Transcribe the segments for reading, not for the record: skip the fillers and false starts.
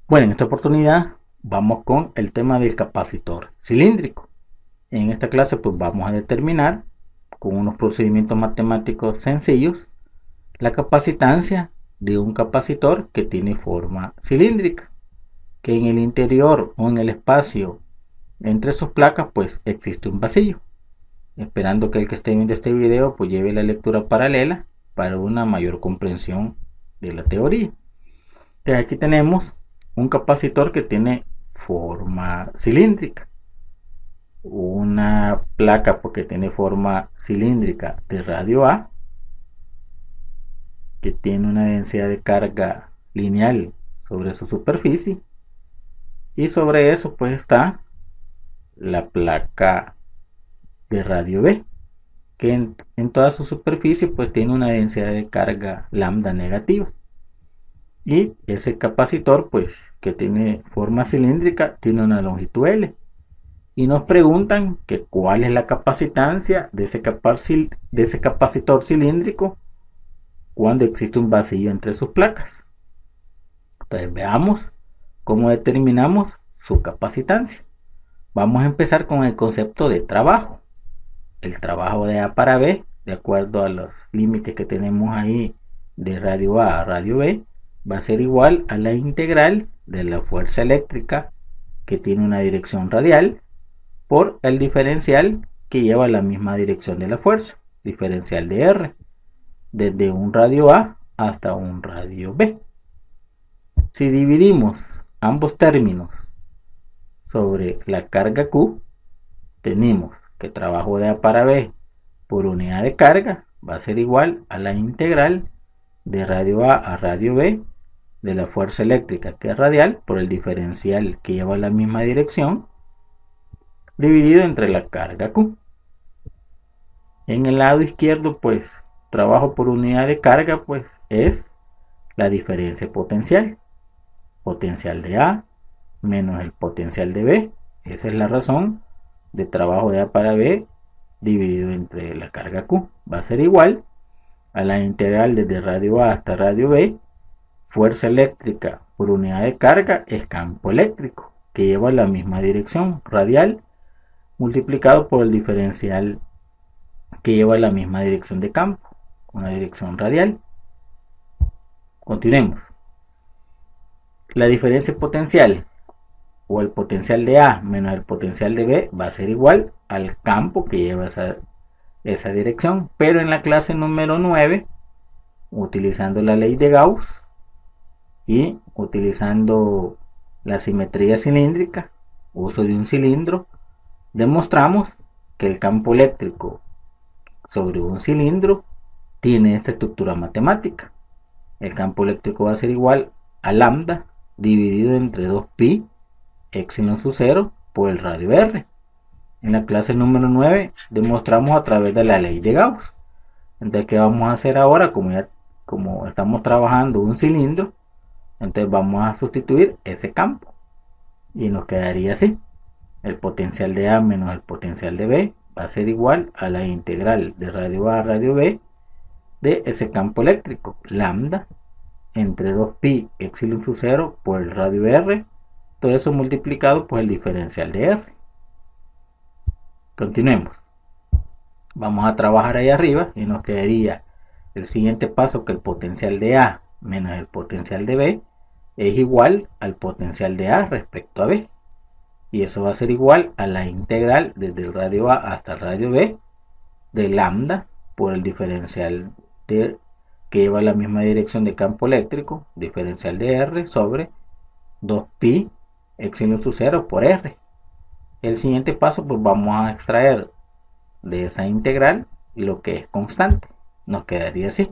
Bueno, en esta oportunidad vamos con el tema del capacitor cilíndrico. En esta clase pues vamos a determinar con unos procedimientos matemáticos sencillos la capacitancia de un capacitor que tiene forma cilíndrica, que en el interior o en el espacio entre sus placas pues existe un vacío, esperando que el que esté viendo este video pues lleve la lectura paralela para una mayor comprensión de la teoría. Entonces aquí tenemos un capacitor que tiene forma cilíndrica, una placa porque tiene forma cilíndrica de radio A, que tiene una densidad de carga lineal sobre su superficie, y sobre eso pues está la placa de radio B, que en toda su superficie pues tiene una densidad de carga lambda negativa. Y ese capacitor pues que tiene forma cilíndrica tiene una longitud L, y nos preguntan que cuál es la capacitancia de ese capacitor cilíndrico cuando existe un vacío entre sus placas. Entonces veamos cómo determinamos su capacitancia. Vamos a empezar con el concepto de trabajo. El trabajo de A para B, de acuerdo a los límites que tenemos ahí de radio A a radio B, va a ser igual a la integral de la fuerza eléctrica que tiene una dirección radial por el diferencial que lleva la misma dirección de la fuerza, diferencial de R, desde un radio A hasta un radio B. Si dividimos ambos términos sobre la carga Q, tenemos que trabajo de A para B por unidad de carga va a ser igual a la integral de radio A a radio B de la fuerza eléctrica, que es radial, por el diferencial que lleva la misma dirección, dividido entre la carga Q. En el lado izquierdo pues trabajo por unidad de carga pues es la diferencia potencial, potencial de A menos el potencial de B. Esa es la razón de trabajo de A para B dividido entre la carga Q. Va a ser igual a la integral desde radio A hasta radio B. Fuerza eléctrica por unidad de carga es campo eléctrico, que lleva la misma dirección radial, multiplicado por el diferencial que lleva la misma dirección de campo, una dirección radial. Continuemos. La diferencia potencial o el potencial de A menos el potencial de B va a ser igual al campo que lleva esa dirección, pero en la clase número 9, utilizando la ley de Gauss y utilizando la simetría cilíndrica, uso de un cilindro, demostramos que el campo eléctrico sobre un cilindro tiene esta estructura matemática. El campo eléctrico va a ser igual a lambda dividido entre 2pi epsilon sub 0 por el radio R. En la clase número 9 demostramos a través de la ley de Gauss. Entonces, ¿qué vamos a hacer ahora? Como estamos trabajando un cilindro, entonces vamos a sustituir ese campo y nos quedaría así: el potencial de A menos el potencial de B va a ser igual a la integral de radio A a radio B de ese campo eléctrico, lambda entre 2pi epsilon sub 0 por el radio R, todo eso multiplicado por el diferencial de R. Continuemos. Vamos a trabajar ahí arriba y nos quedaría el siguiente paso: que el potencial de A menos el potencial de B es igual al potencial de A respecto a B, y eso va a ser igual a la integral desde el radio A hasta el radio B de lambda por el diferencial que lleva la misma dirección de campo eléctrico, diferencial de R, sobre 2pi epsilon sub 0 por R. El siguiente paso pues vamos a extraer de esa integral lo que es constante. Nos quedaría así: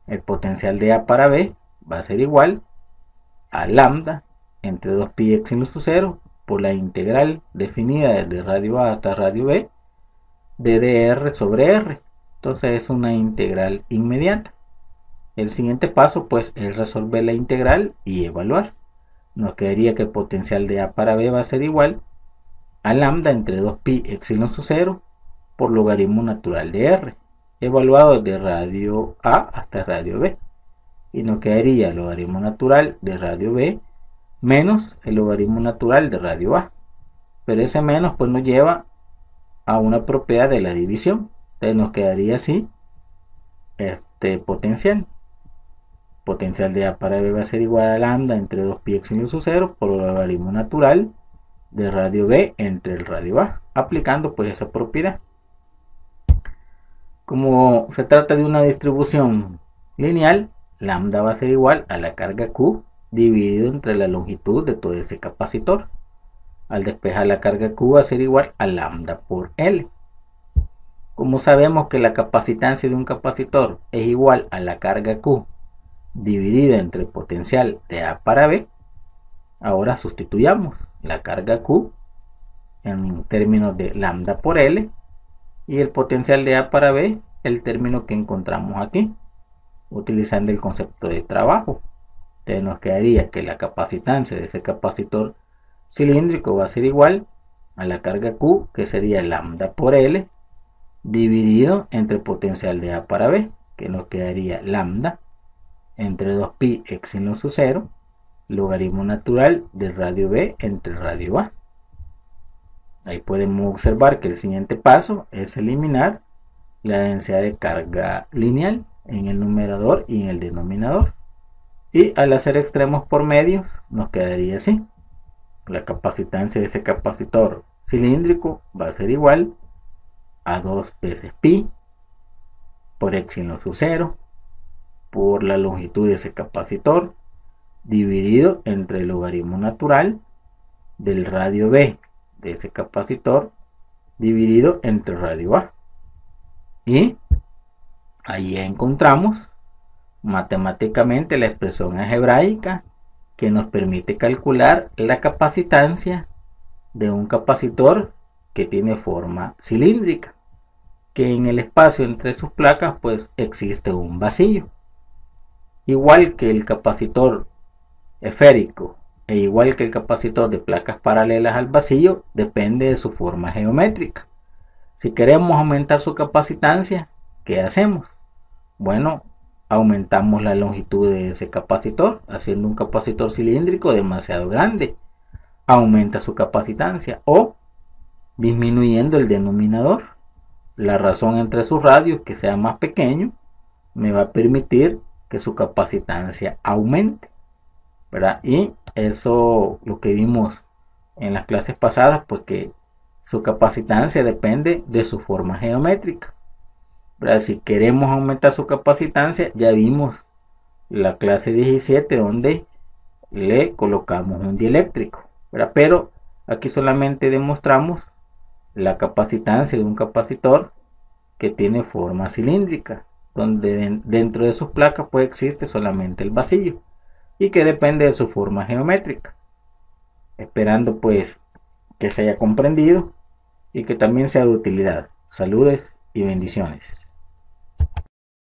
el potencial de A para B va a ser igual a lambda entre 2pi epsilon sub 0 por la integral definida desde radio A hasta radio B de dr sobre R. Entonces es una integral inmediata. El siguiente paso pues es resolver la integral y evaluar. Nos quedaría que el potencial de A para B va a ser igual a lambda entre 2pi epsilon sub 0 por logaritmo natural de R, evaluado desde radio A hasta radio B, y nos quedaría logaritmo natural de radio B menos el logaritmo natural de radio A. Pero ese menos pues nos lleva a una propiedad de la división. Entonces nos quedaría así este potencial. Potencial de A para B va a ser igual a lambda entre 2pi sin su 0 por el logaritmo natural de radio B entre el radio A, aplicando pues esa propiedad. Como se trata de una distribución lineal, lambda va a ser igual a la carga Q dividido entre la longitud de todo ese capacitor. Al despejar la carga Q va a ser igual a lambda por L. Como sabemos que la capacitancia de un capacitor es igual a la carga Q dividida entre el potencial de A para B, ahora sustituyamos la carga Q en términos de lambda por L y el potencial de A para B, el término que encontramos aquí, utilizando el concepto de trabajo. Entonces nos quedaría que la capacitancia de ese capacitor cilíndrico va a ser igual a la carga Q, que sería lambda por L, dividido entre el potencial de A para B, que nos quedaría lambda entre 2pi epsilon sub 0, logaritmo natural de radio B entre radio A. Ahí podemos observar que el siguiente paso es eliminar la densidad de carga lineal en el numerador y en el denominador. Y al hacer extremos por medios nos quedaría así. La capacitancia de ese capacitor cilíndrico va a ser igual a 2 veces pi por epsilon sub 0 por la longitud de ese capacitor dividido entre el logaritmo natural del radio B de ese capacitor dividido entre radio A. Y ahí encontramos matemáticamente la expresión algebraica que nos permite calcular la capacitancia de un capacitor que tiene forma cilíndrica, que en el espacio entre sus placas pues existe un vacío. Igual que el capacitor esférico e igual que el capacitor de placas paralelas al vacío, depende de su forma geométrica. Si queremos aumentar su capacitancia, ¿qué hacemos? Bueno, aumentamos la longitud de ese capacitor, haciendo un capacitor cilíndrico demasiado grande. Aumenta su capacitancia o disminuyendo el denominador. La razón entre sus radios, que sea más pequeño, me va a permitir que su capacitancia aumente, ¿verdad? Y eso lo que vimos en las clases pasadas, pues que su capacitancia depende de su forma geométrica, ¿verdad? Si queremos aumentar su capacitancia, ya vimos la clase 17 donde le colocamos un dieléctrico, ¿verdad? Pero aquí solamente demostramos la capacitancia de un capacitor que tiene forma cilíndrica, donde dentro de sus placas pues existe solamente el vacío y que depende de su forma geométrica, esperando pues que se haya comprendido y que también sea de utilidad. Saludos y bendiciones.